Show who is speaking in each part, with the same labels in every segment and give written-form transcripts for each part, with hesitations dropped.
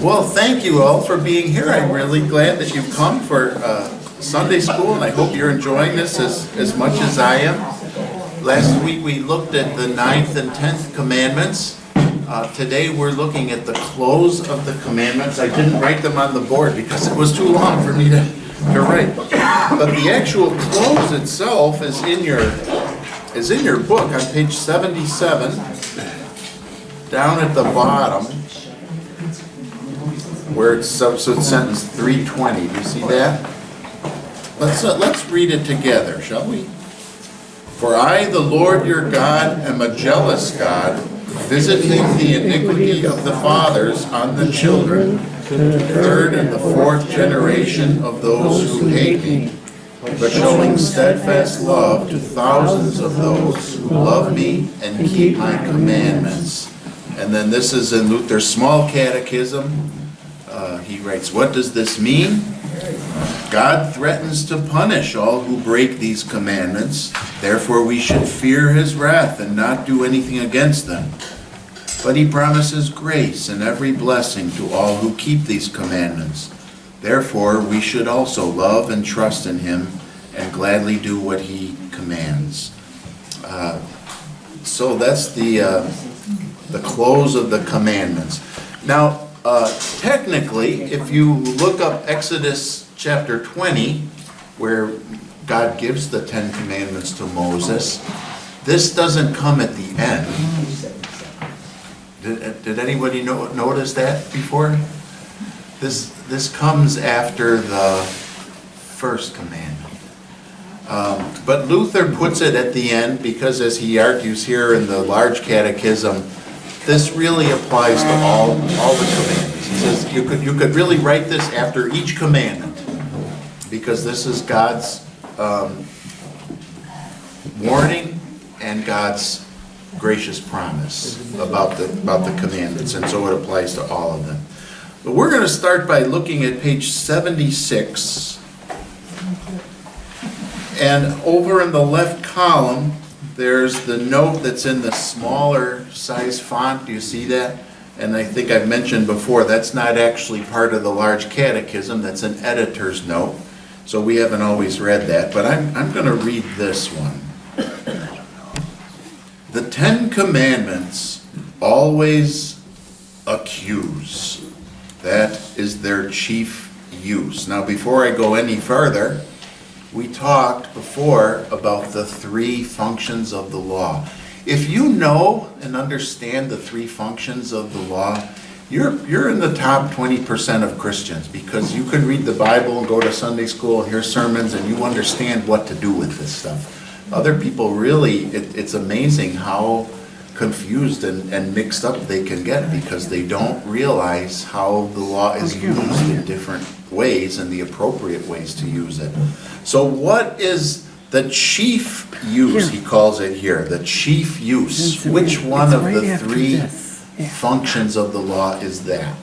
Speaker 1: Well, thank you all for being here. I'm really glad that you've come for Sunday school, and I hope you're enjoying this as much as I am. Last week we looked at the 9th and 10th commandments. Today we're looking at the close of the commandments. I didn't write them on the board because it was too long for me to write. But the actual close itself is in your book on page 77, down at the bottom, where it's sentence 320. Do you see that? Let's read it together, shall we? For I, the Lord your God, am a jealous God, visiting the iniquity of the fathers on the children, to the third and the fourth generation of those who hate me, but showing steadfast love to thousands of those who love me and keep my commandments. And then this is in Luther's small catechism. He writes, what does this mean? God threatens to punish all who break these commandments. Therefore we should fear his wrath and not do anything against them. But he promises grace and every blessing to all who keep these commandments. Therefore we should also love and trust in him and gladly do what he commands. So that's the close of the commandments. Now, technically, if you look up Exodus chapter 20, where God gives the 10 commandments to Moses, this doesn't come at the end. Did anybody notice that before? This comes after the first commandment. But Luther puts it at the end because, as he argues here in the large catechism, this really applies to all the commandments. He says you could really write this after each commandment, because this is God's warning and God's gracious promise about the commandments, and so it applies to all of them. But we're going to start by looking at page 76, and over in the left column there's the note that's in the smaller size font. Do you see that? And I think I've mentioned before, that's not actually part of the large catechism. That's an editor's note. So we haven't always read that, but I'm going to read this one. The 10 commandments always accuse. That is their chief use. Now, before I go any further, we talked before about the 3 functions of the law. If you know and understand the 3 functions of the law, you're in the top 20% of Christians, because you can read the Bible and go to Sunday school and hear sermons and you understand what to do with this stuff. Other people really, it's amazing how confused and mixed up they can get, because they don't realize how the law is used in different ways and the appropriate ways to use it. So what is the chief use, he calls it here, the chief use? Which one of the 3 functions of the law is that?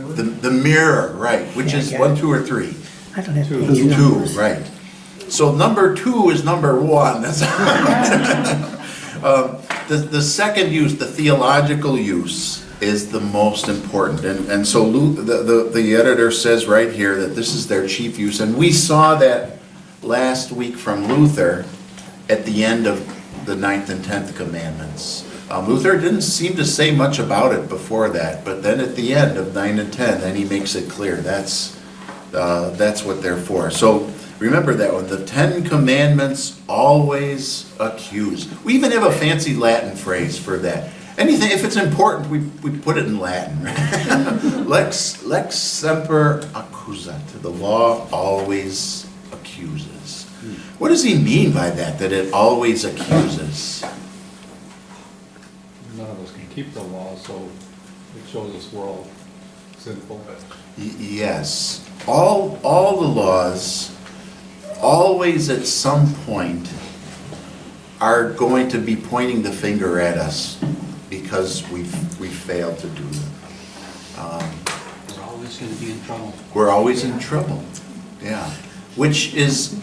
Speaker 1: The mirror, right, which is 1, 2, or 3?
Speaker 2: I don't have
Speaker 1: 2, right. So number 2 is number 1. That's the second use, the theological use, is the most important. And so the editor says right here that this is their chief use. And we saw that last week from Luther at the end of the 9th and 10th commandments. Luther didn't seem to say much about it before that, but then at the end of 9 and 10, then he makes it clear. That's what they're for. So remember that one. The 10 commandments always accuse. We even have a fancy Latin phrase for that. Anything, if it's important, we put it in Latin. Lex semper accusat. The law always accuses. What does he mean by that it always accuses?
Speaker 3: None of us can keep the law, so it shows us we're all sinful.
Speaker 1: Yes. All the laws always at some point are going to be pointing the finger at us because we've failed to do them.
Speaker 4: We're always going to be in trouble.
Speaker 1: We're always in trouble, yeah. Which is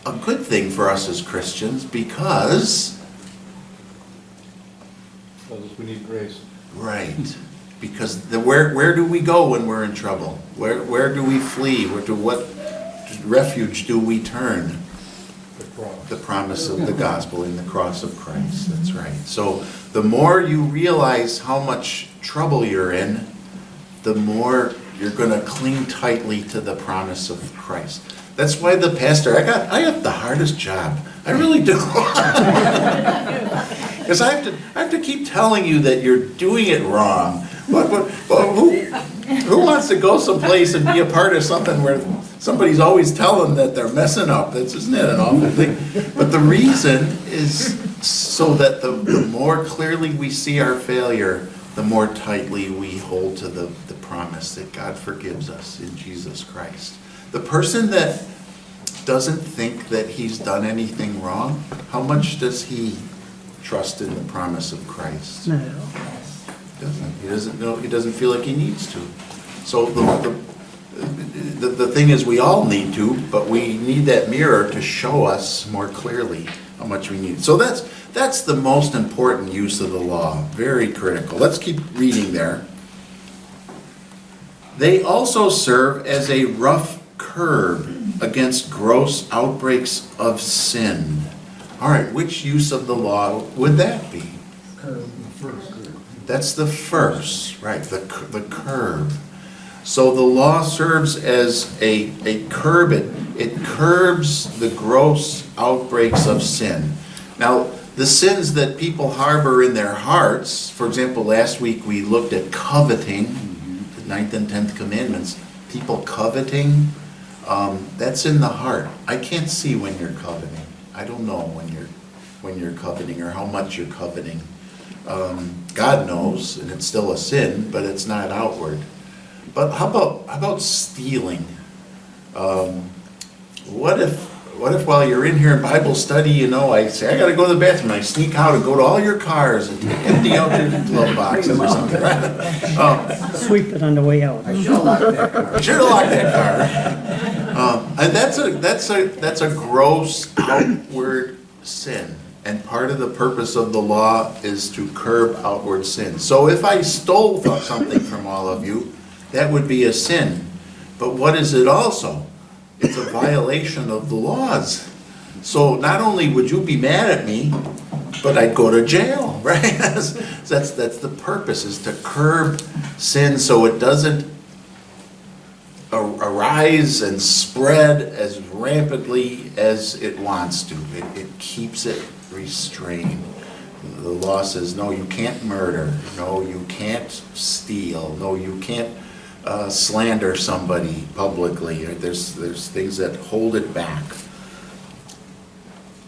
Speaker 1: a good thing for us as Christians, because
Speaker 3: tells us we need grace.
Speaker 1: Right. Because where do we go when we're in trouble? Where do we flee? To what refuge do we turn?
Speaker 3: The cross.
Speaker 1: The promise of the gospel in the cross of Christ. That's right. So the more you realize how much trouble you're in, the more you're going to cling tightly to the promise of Christ. That's why the pastor, I got the hardest job. I really do. Because I have to keep telling you that you're doing it wrong. But who wants to go someplace and be a part of something where somebody's always telling that they're messing up? Isn't that an awful thing? But the reason is so that the more clearly we see our failure, the more tightly we hold to the promise that God forgives us in Jesus Christ. The person that doesn't think that he's done anything wrong, how much does he trust in the promise of Christ?
Speaker 2: No.
Speaker 1: He doesn't know. He doesn't feel like he needs to. So the thing is, we all need to, but we need that mirror to show us more clearly how much we need. So that's the most important use of the law. Very critical. Let's keep reading there. They also serve as a rough curb against gross outbreaks of sin. All right, which use of the law would that be? That's the first, right, the curb. So the law serves as a curb. It curbs the gross outbreaks of sin. Now, the sins that people harbor in their hearts, for example, last week we looked at coveting, the 9th and 10th commandments. People coveting, that's in the heart. I can't see when you're coveting. I don't know when you're coveting or how much you're coveting. God knows, and it's still a sin, but it's not outward. But how about stealing? What if while you're in here in Bible study, I say I got to go to the bathroom, and I sneak out and go to all your cars and empty out your glove boxes or something, right?
Speaker 2: Sweep it on the way out.
Speaker 1: You should have locked that car. And that's a gross outward sin. And part of the purpose of the law is to curb outward sin. So if I stole something from all of you, that would be a sin. But what is it also? It's a violation of the laws. So not only would you be mad at me, but I'd go to jail, right? That's the purpose, is to curb sin so it doesn't arise and spread as rampantly as it wants to. It keeps it restrained. The law says, no, you can't murder. No, you can't steal. No, you can't slander somebody publicly. There's things that hold it back.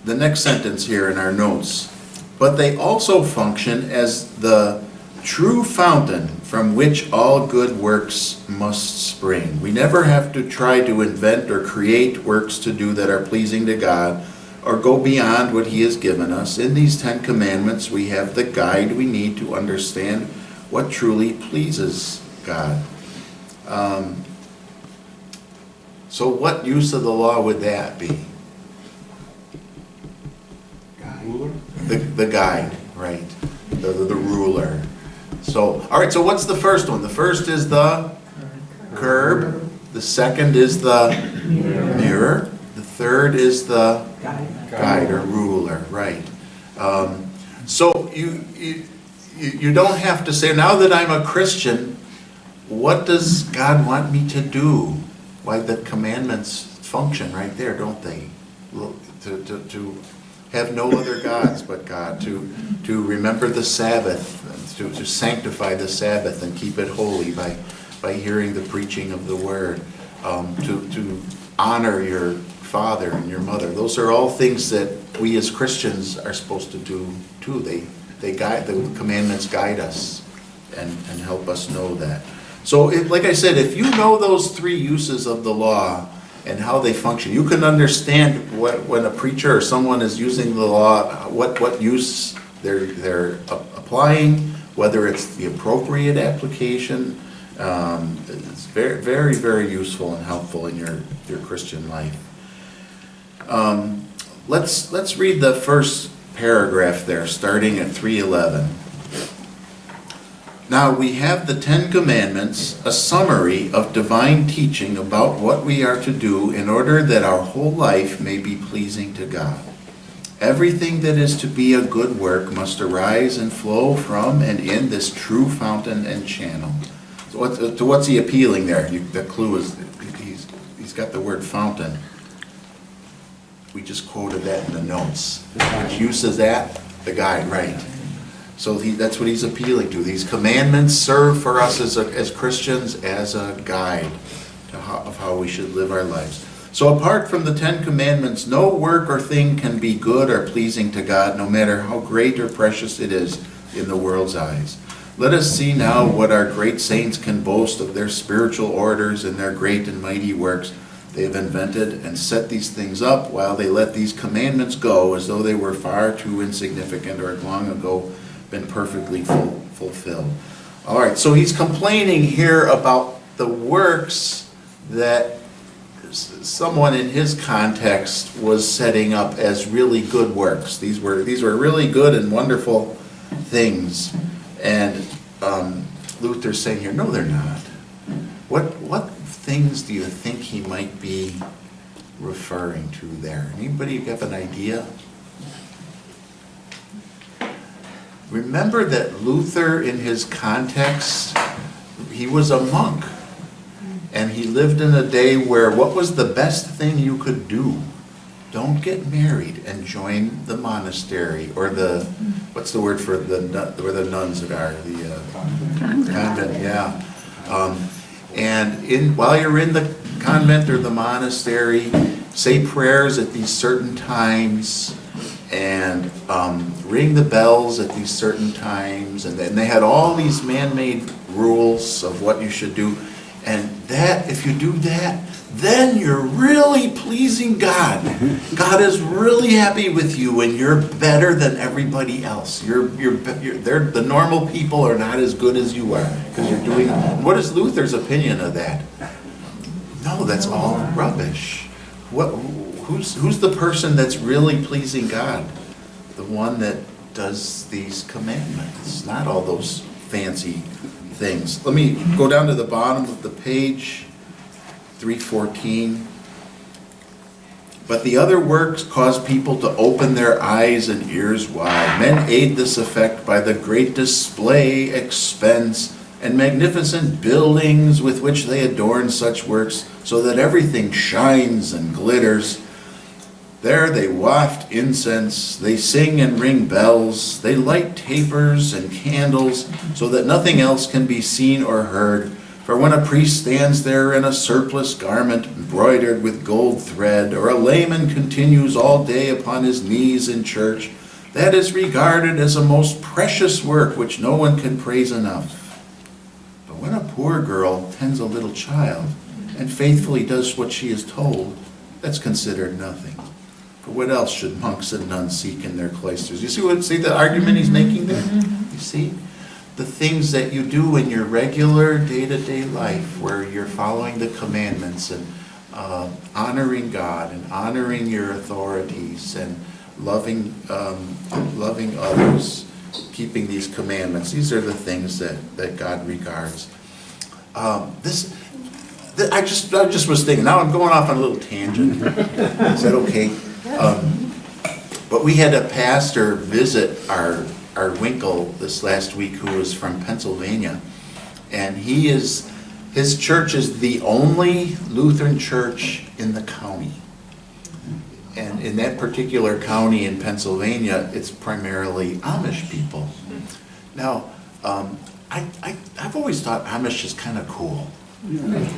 Speaker 1: The next sentence here in our notes. But they also function as the true fountain from which all good works must spring. We never have to try to invent or create works to do that are pleasing to God, or go beyond what He has given us. In these 10 commandments, we have the guide we need to understand what truly pleases God. So what use of the law would that be?
Speaker 3: Ruler?
Speaker 1: The guide, right. The ruler. So, all right, so what's the first one? The first is the curb. The second is the mirror. The third is the guide or ruler, right. So you don't have to say, now that I'm a Christian, what does God want me to do? Why, the commandments function right there, don't they? To have no other gods but God, to remember the Sabbath, to sanctify the Sabbath and keep it holy by hearing the preaching of the Word, to honor your father and your mother. Those are all things that we as Christians are supposed to do too. They guide, the commandments guide us and help us know that. So, like I said, if you know those 3 uses of the law and how they function, you can understand when a preacher or someone is using the law, what use they're applying, whether it's the appropriate application. It's very, very, very useful and helpful in your Christian life. Let's read the first paragraph there, starting at 3:11. Now, we have the Ten Commandments, a summary of divine teaching about what we are to do in order that our whole life may be pleasing to God. Everything that is to be a good work must arise and flow from and in this true fountain and channel. So what's he appealing there? The clue is, he's got the word fountain. We just quoted that in the notes. Which use is that? The guide, right. So that's what he's appealing to. These commandments serve for us as Christians as a guide of how we should live our lives. So apart from the Ten Commandments, no work or thing can be good or pleasing to God, no matter how great or precious it is in the world's eyes. Let us see now what our great saints can boast of their spiritual orders and their great and mighty works. They have invented and set these things up while they let these commandments go as though they were far too insignificant or had long ago been perfectly fulfilled. All right, so he's complaining here about the works that someone in his context was setting up as really good works. These were really good and wonderful things. And Luther's saying here, no, they're not. What things do you think he might be referring to there? Anybody have an idea? Remember that Luther, in his context, he was a monk. And he lived in a day where what was the best thing you could do? Don't get married and join the monastery or the, what's the word for where the nuns are? The convent, yeah. And while you're in the convent or the monastery, say prayers at these certain times and ring the bells at these certain times. And they had all these man-made rules of what you should do. And that, if you do that, then you're really pleasing God. God is really happy with you, and you're better than everybody else. The normal people are not as good as you are because you're doing. What is Luther's opinion of that? No, that's all rubbish. Who's the person that's really pleasing God? The one that does these commandments, not all those fancy things. Let me go down to the bottom of the page, 314. But the other works cause people to open their eyes and ears wide. Men aid this effect by the great display, expense, and magnificent buildings with which they adorn such works, so that everything shines and glitters. There they waft incense, they sing and ring bells, they light tapers and candles, so that nothing else can be seen or heard. For when a priest stands there in a surplice garment embroidered with gold thread, or a layman continues all day upon his knees in church, that is regarded as a most precious work which no one can praise enough. But when a poor girl tends a little child and faithfully does what she is told, that's considered nothing. For what else should monks and nuns seek in their cloisters? You see the argument he's making there? You see? The things that you do in your regular day-to-day life where you're following the commandments and honoring God and honoring your authorities and loving others, keeping these commandments. These are the things that God regards. I just was thinking, now I'm going off on a little tangent. Is that okay? But we had a pastor visit our Winkle this last week who was from Pennsylvania, and his church is the only Lutheran church in the county. And in that particular county in Pennsylvania, it's primarily Amish people. Now, I've always thought Amish is kind of cool.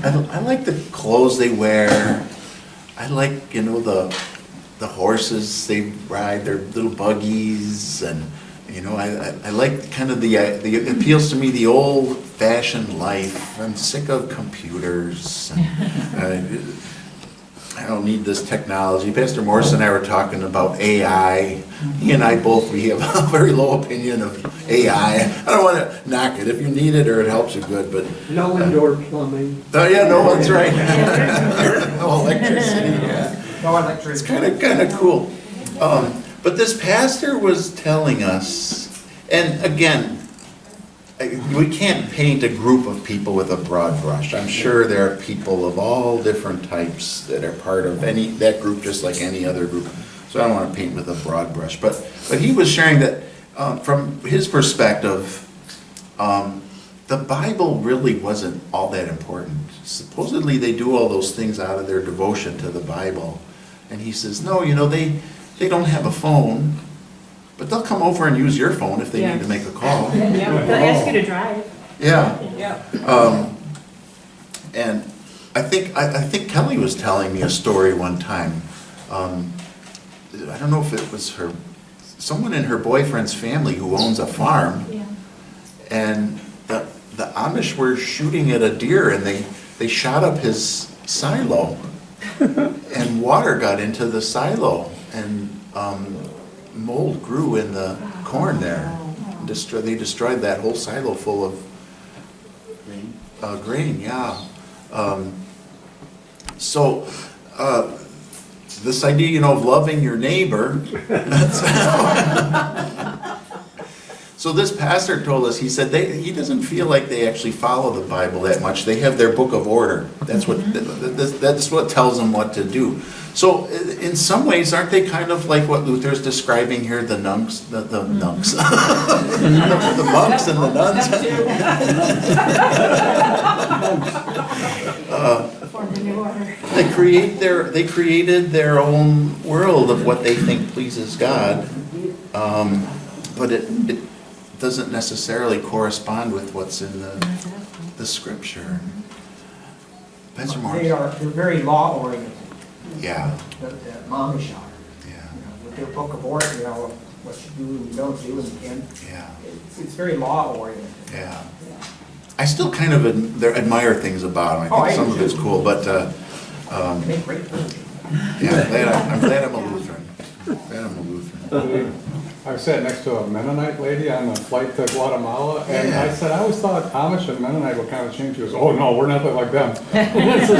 Speaker 1: I like the clothes they wear. I like, the horses they ride, their little buggies, and I like kind of it appeals to me, the old-fashioned life. I'm sick of computers. And, I don't need this technology. Pastor Morris and I were talking about AI. He and I both, we have a very low opinion of AI. I don't want to knock it. If you need it or it helps you, good, but...
Speaker 2: No indoor plumbing.
Speaker 1: Oh, yeah, no, that's right. No electricity, yeah.
Speaker 2: No electricity.
Speaker 1: It's kind of cool. But this pastor was telling us, and again, we can't paint a group of people with a broad brush. I'm sure there are people of all different types that are part of that group, just like any other group. So I don't want to paint with a broad brush. But he was sharing that from his perspective, the Bible really wasn't all that important. Supposedly they do all those things out of their devotion to the Bible. And he says, no, they don't have a phone, but they'll come over and use your phone if they need to make a call.
Speaker 5: Yeah, they'll ask you to drive.
Speaker 1: Yeah.
Speaker 5: Yeah.
Speaker 1: And I think Kelly was telling me a story one time. I don't know if it was someone in her boyfriend's family who owns a farm.
Speaker 5: Yeah.
Speaker 1: And the Amish were shooting at a deer, and they shot up his silo, and water got into the silo, and mold grew in the corn there. They destroyed that whole silo full of grain. Yeah. So this idea, of loving your neighbor. So this pastor told us, he said he doesn't feel like they actually follow the Bible that much. They have their book of order. That's what tells them what to do. So in some ways, aren't they kind of like what Luther's describing here, the monks, the monks, the monks and the nuns?
Speaker 5: For the new order.
Speaker 1: They created their own world of what they think pleases God, but it doesn't necessarily correspond with what's in the scripture. Pastor Morris.
Speaker 2: They're very law oriented.
Speaker 1: Yeah.
Speaker 2: The Amish are.
Speaker 1: Yeah.
Speaker 2: With their book of order, what you do and you don't do, and
Speaker 1: Yeah.
Speaker 2: it's very law oriented.
Speaker 1: Yeah. I still kind of admire things about them. I think some of it's cool, but
Speaker 2: They make great food.
Speaker 1: yeah, I'm glad I'm a Lutheran.
Speaker 3: I sat next to a Mennonite lady on the flight to Guatemala, and I said, I always thought Amish and Mennonite were kind of changed. She goes, oh no, we're nothing like them. So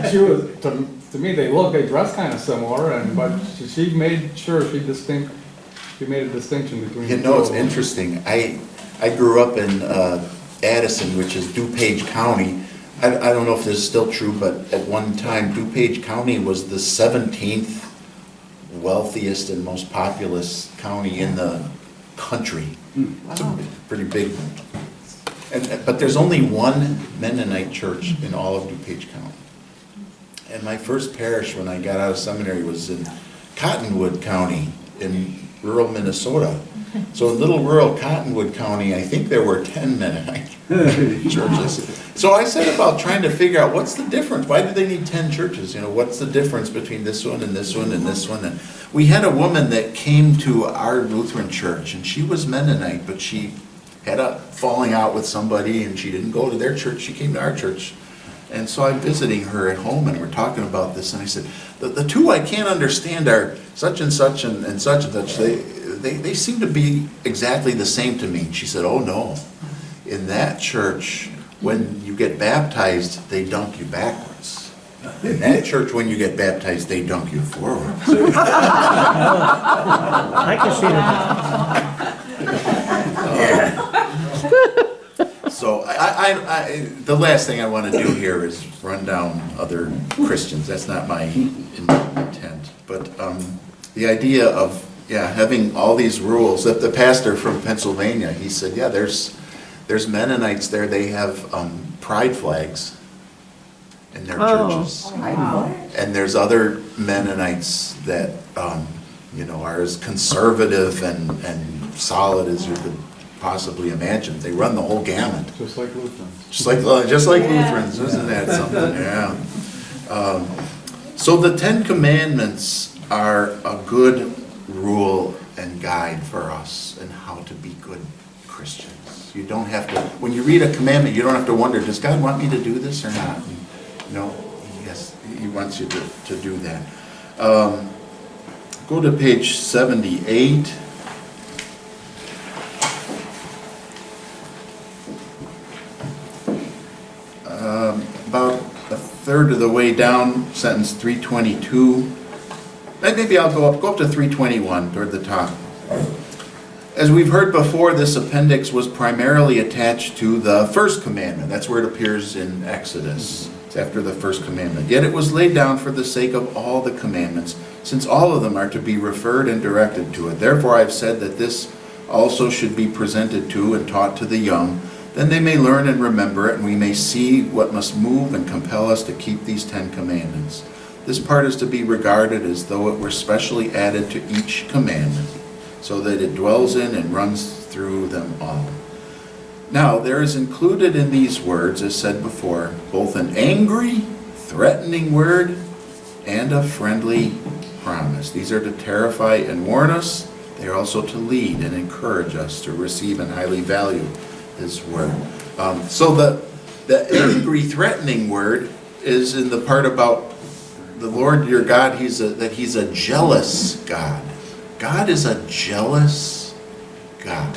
Speaker 3: she was, to me, they dress kind of similar, but she made sure she made a distinction between the two.
Speaker 1: It's interesting. I grew up in Addison, which is DuPage County. I don't know if this is still true, but at one time, DuPage County was the 17th wealthiest and most populous county in the country. It's a pretty big. But there's only one Mennonite church in all of DuPage County. And my first parish when I got out of seminary was in Cottonwood County in rural Minnesota. So in little rural Cottonwood County, I think there were 10 Mennonite churches. So I set about trying to figure out what's the difference. Why do they need 10 churches? What's the difference between this one and this one and this one? And we had a woman that came to our Lutheran church, and she was Mennonite, but she had a falling out with somebody, and she didn't go to their church. She came to our church. And so I'm visiting her at home, and we're talking about this, and I said, the two I can't understand are such and such and such and such. They seem to be exactly the same to me. And she said, oh no, in that church, when you get baptized, they dunk you backwards. In that church, when you get baptized, they dunk you forward.
Speaker 2: I can see that.
Speaker 1: So the last thing I want to do here is run down other Christians. That's not my intent. But the idea of having all these rules. That the pastor from Pennsylvania, he said, there's Mennonites there. They have pride flags in their churches. And there's other Mennonites that are as conservative and solid as you could possibly imagine. They run the whole gamut.
Speaker 3: Just like Lutherans.
Speaker 1: Just like Lutherans, isn't that something? Yeah. So the 10 Commandments are a good rule and guide for us in how to be good Christians. You don't have to, when you read a commandment, you don't have to wonder, does God want me to do this or not? No, yes, He wants you to do that. Go to page 78. About a third of the way down, sentence 322. Maybe I'll go up to 321 toward the top. As we've heard before, this appendix was primarily attached to the first commandment. That's where it appears in Exodus. It's after the first commandment. Yet it was laid down for the sake of all the commandments, since all of them are to be referred and directed to it. Therefore I've said that this also should be presented to and taught to the young. Then they may learn and remember it, and we may see what must move and compel us to keep these 10 commandments. This part is to be regarded as though it were specially added to each commandment, so that it dwells in and runs through them all. Now, there is included in these words, as said before, both an angry, threatening word and a friendly promise. These are to terrify and warn us. They are also to lead and encourage us to receive and highly value His word. So the angry, threatening word is in the part about the Lord your God, that He's a jealous God. God is a jealous God.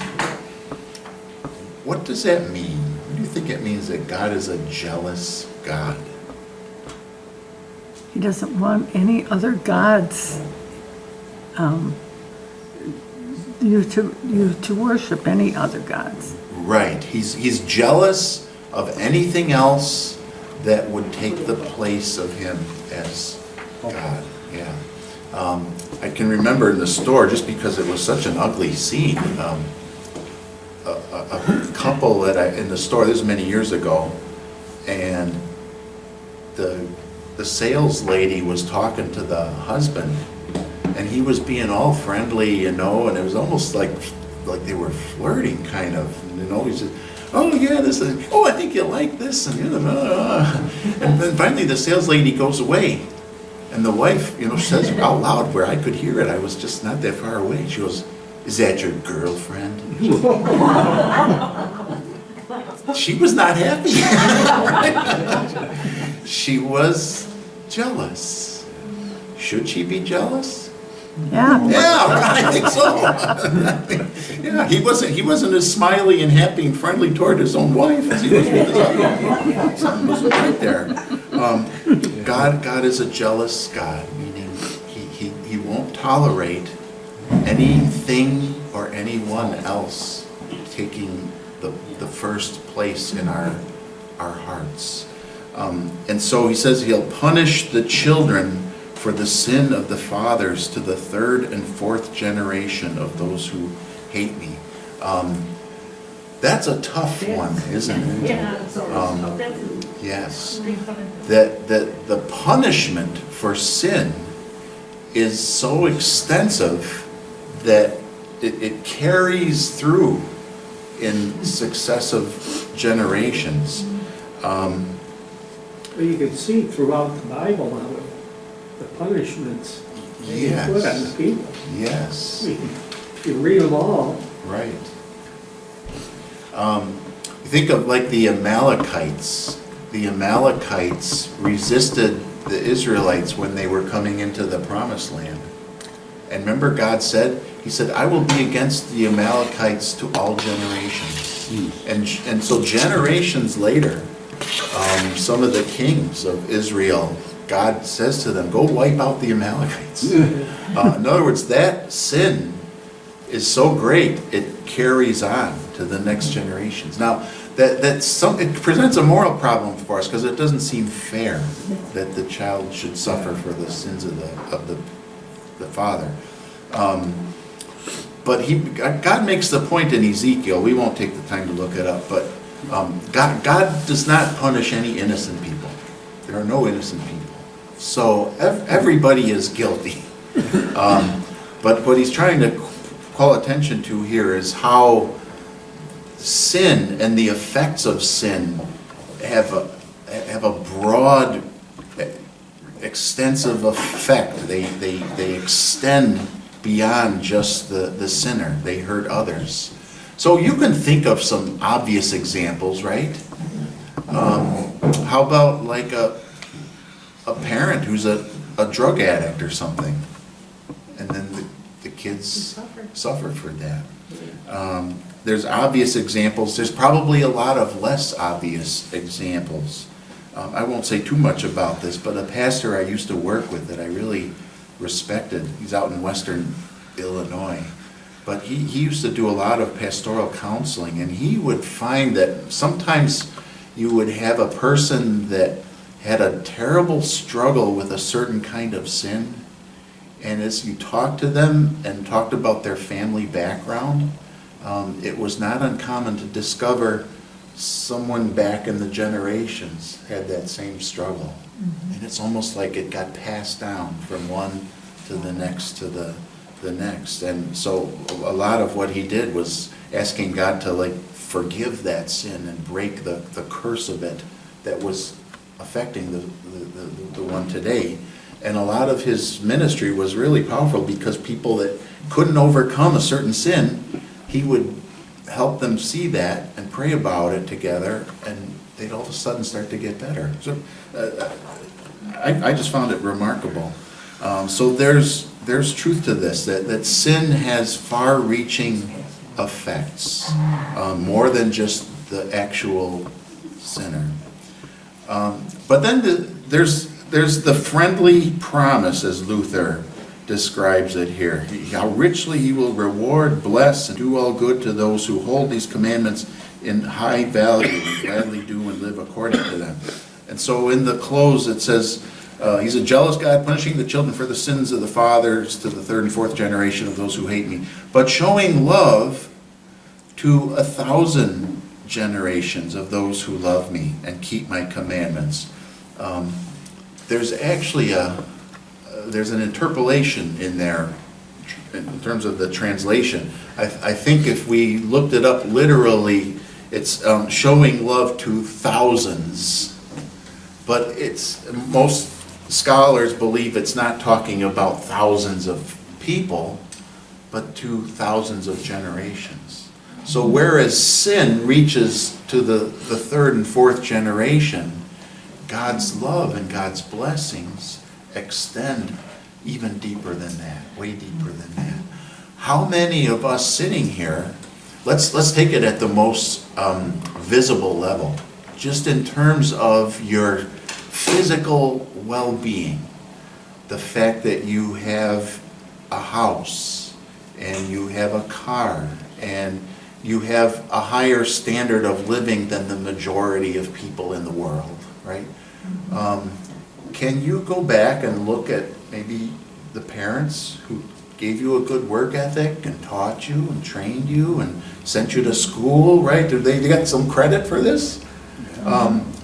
Speaker 1: What does that mean? What do you think it means that God is a jealous God?
Speaker 6: He doesn't want any other gods, you to worship any other gods.
Speaker 1: Right. He's jealous of anything else that would take the place of Him as God. Yeah. I can remember in the store, just because it was such an ugly scene, a couple in the store, this was many years ago, and the sales lady was talking to the husband, and he was being all friendly, and it was almost like they were flirting, kind of, he said, oh yeah, I think you'll like this, and then finally the sales lady goes away. And the wife, says out loud where I could hear it, I was just not that far away. She goes, is that your girlfriend? She was not happy. She was jealous. Should she be jealous?
Speaker 6: Yeah.
Speaker 1: Yeah, I think so. Yeah, he wasn't as smiley and happy and friendly toward his own wife as he was with his other. Something was right there. God is a jealous God, meaning he won't tolerate anything or anyone else taking the first place in our hearts. And so he says He'll punish the children for the sin of the fathers to the third and fourth generation of those who hate me. That's a tough one, isn't it? Yes. That the punishment for sin is so extensive that it carries through in successive generations.
Speaker 7: Well, you can see throughout the Bible now the punishments they put on the people.
Speaker 1: Yes.
Speaker 7: If you read them all.
Speaker 1: Right. You think of like the Amalekites. The Amalekites resisted the Israelites when they were coming into the Promised Land. And remember God said, He said, I will be against the Amalekites to all generations. And so generations later, some of the kings of Israel, God says to them, go wipe out the Amalekites. In other words, that sin is so great, it carries on to the next generations. Now, it presents a moral problem for us because it doesn't seem fair that the child should suffer for the sins of the father. But God makes the point in Ezekiel, we won't take the time to look it up, but God does not punish any innocent people. There are no innocent people. So everybody is guilty. But what He's trying to call attention to here is how sin and the effects of sin have a broad, extensive effect. They extend beyond just the sinner. They hurt others. So you can think of some obvious examples, right? How about like a parent who's a drug addict or something, and then the kids suffer for that. There's obvious examples. There's probably a lot of less obvious examples. I won't say too much about this, but a pastor I used to work with that I really respected, he's out in western Illinois, but he used to do a lot of pastoral counseling, and he would find that sometimes you would have a person that had a terrible struggle with a certain kind of sin, and as you talked to them and talked about their family background, it was not uncommon to discover someone back in the generations had that same struggle. And it's almost like it got passed down from one to the next to the next. And so a lot of what he did was asking God to like forgive that sin and break the curse of it that was affecting the one today. And a lot of his ministry was really powerful because people that couldn't overcome a certain sin, he would help them see that and pray about it together, and they'd all of a sudden start to get better. So I just found it remarkable. So there's truth to this, that sin has far-reaching effects, more than just the actual sinner. But then there's the friendly promise, as Luther describes it here. How richly he will reward, bless, and do all good to those who hold these commandments in high value and gladly do and live according to them. And so in the close it says, he's a jealous God, punishing the children for the sins of the fathers to the third and fourth generation of those who hate me, but showing love to 1,000 generations of those who love me and keep my commandments. There's actually there's an interpolation in there in terms of the translation. I think if we looked it up literally, it's showing love to thousands. But most scholars believe it's not talking about thousands of people, but to thousands of generations. So whereas sin reaches to the third and fourth generation, God's love and God's blessings extend even deeper than that, way deeper than that. How many of us sitting here, let's take it at the most visible level, just in terms of your physical well-being, the fact that you have a house and you have a car and you have a higher standard of living than the majority of people in the world, right? Can you go back and look at maybe the parents who gave you a good work ethic and taught you and trained you and sent you to school, right? They got some credit for this?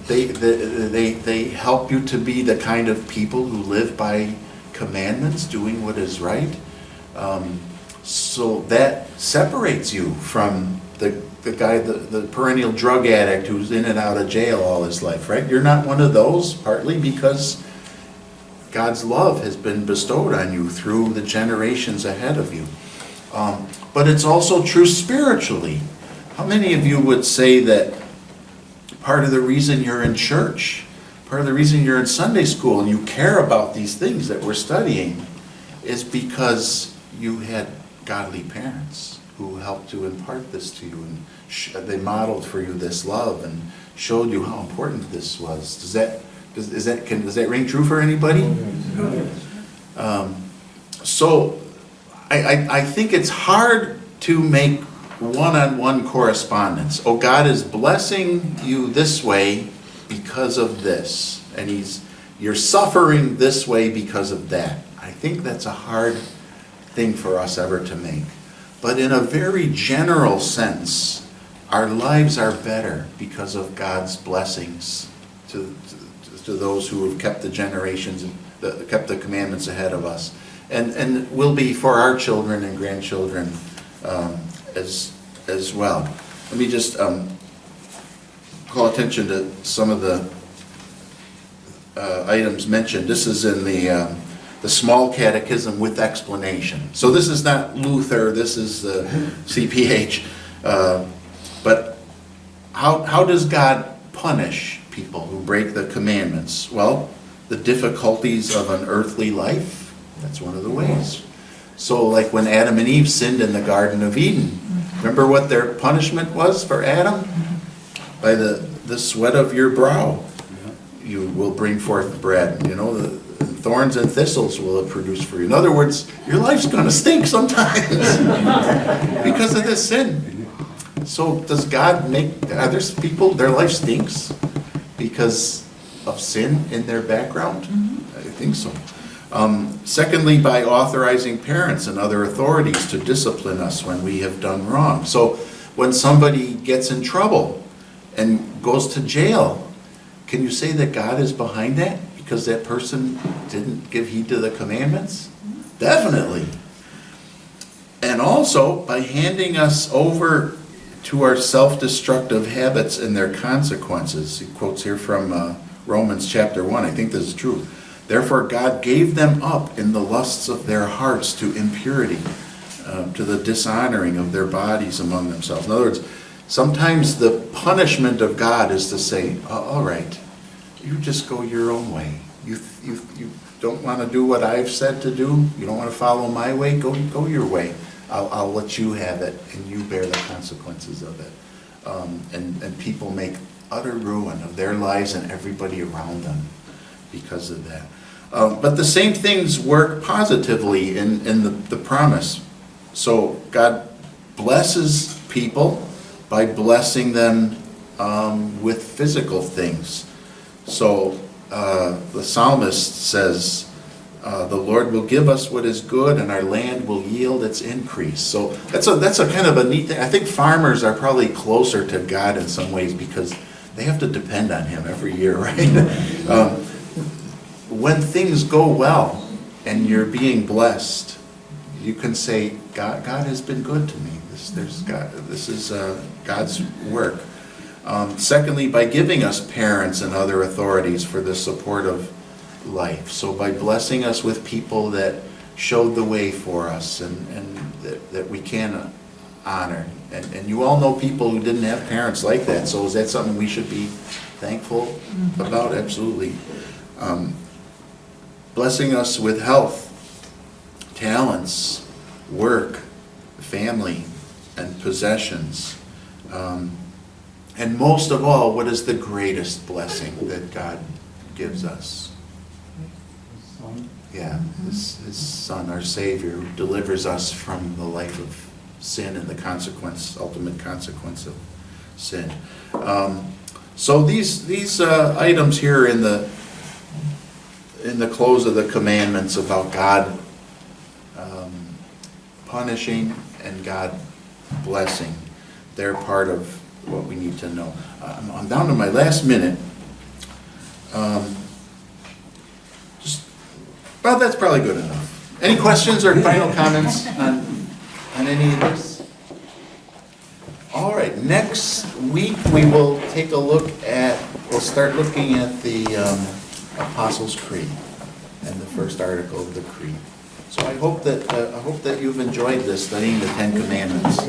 Speaker 1: They help you to be the kind of people who live by commandments, doing what is right. So that separates you from the guy, the perennial drug addict who's in and out of jail all his life, right? You're not one of those, partly because God's love has been bestowed on you through the generations ahead of you. But it's also true spiritually. How many of you would say that part of the reason you're in church, part of the reason you're in Sunday school and you care about these things that we're studying is because you had godly parents who helped to impart this to you, and they modeled for you this love and showed you how important this was. Does that ring true for anybody? So I think it's hard to make one-on-one correspondence. Oh, God is blessing you this way because of this, and you're suffering this way because of that. I think that's a hard thing for us ever to make. But in a very general sense, our lives are better because of God's blessings to those who have kept the generations, kept the commandments ahead of us, and will be for our children and grandchildren as well. Let me just call attention to some of the items mentioned. This is in the small catechism with explanation. So this is not Luther, this is the CPH. But how does God punish people who break the commandments? Well, the difficulties of an earthly life, that's one of the ways. So like when Adam and Eve sinned in the Garden of Eden, remember what their punishment was for Adam? By the sweat of your brow you will bring forth bread. You know, the thorns and thistles will it produce for you. In other words, your life's gonna stink sometimes because of this sin. So does God make others people, their life stinks because of sin in their background? I think so. Secondly, by authorizing parents and other authorities to discipline us when we have done wrong. So when somebody gets in trouble and goes to jail, can you say that God is behind that because that person didn't give heed to the commandments? Definitely. And also by handing us over to our self-destructive habits and their consequences. He quotes here from Romans chapter 1. I think this is true. Therefore God gave them up in the lusts of their hearts to impurity, to the dishonoring of their bodies among themselves. In other words, sometimes the punishment of God is to say, all right, you just go your own way. You don't want to do what I've said to do. You don't want to follow my way. Go your way. I'll let you have it, and you bear the consequences of it. And people make utter ruin of their lives and everybody around them because of that. But the same things work positively in the promise. So God blesses people by blessing them with physical things. So the psalmist says, the Lord will give us what is good and our land will yield its increase. So that's a kind of a neat thing. I think farmers are probably closer to God in some ways because they have to depend on Him every year, right? When things go well and you're being blessed, you can say, God has been good to me. This is God's work. Secondly, by giving us parents and other authorities for the support of life. So by blessing us with people that showed the way for us and that we can honor. And you all know people who didn't have parents like that. So is that something we should be thankful about? Absolutely. Blessing us with health, talents, work, family, and possessions. And most of all, what is the greatest blessing that God gives us? Yeah, His Son, our Savior, who delivers us from the life of sin and the ultimate consequence of sin. So these items here in the close of the commandments about God punishing and God blessing, they're part of what we need to know. I'm down to my last minute. Well, that's probably good enough. Any questions or final comments on any of this? All right, next week we will take a look at, we'll start looking at the Apostles' Creed and the first article of the Creed. So I hope that you've enjoyed this, studying the Ten Commandments.